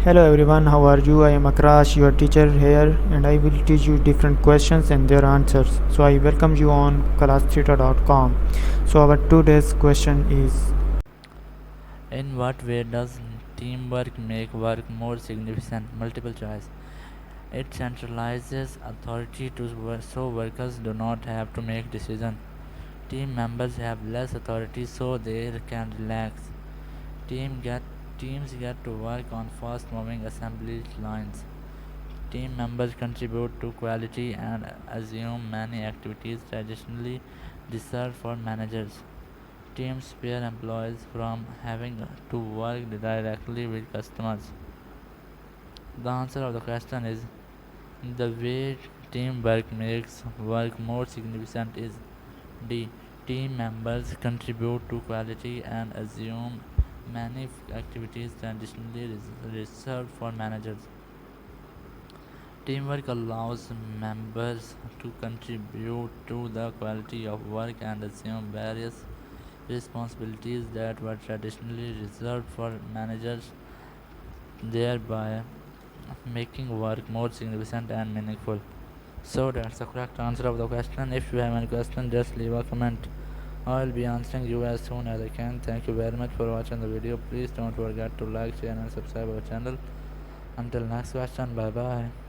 Hello everyone, how are you? I am Akrash, your teacher here, and I will teach you different questions and their answers. So I welcome you on classtheta.com. So our today's question is. In what way does teamwork make work more significant? Multiple choice. It centralizes authority so workers do not have to make decisions. Team members have less authority so they can relax. Team get Teams get to work on fast-moving assembly lines. Team members contribute to quality and assume many activities traditionally reserved for managers. Teams spare employees from having to work directly with customers. The answer of the question is the way teamwork makes work more significant is D. Team members contribute to quality and assume many activities traditionally reserved for managers. Teamwork allows members to contribute to the quality of work and assume various responsibilities that were traditionally reserved for managers, thereby making work more significant and meaningful. So that's the correct answer of the question. If you have any question, just leave a comment. I'll be answering you as soon as I can. Thank you very much for watching the video. Please don't forget to like, share and subscribe our channel. Until next question, bye bye.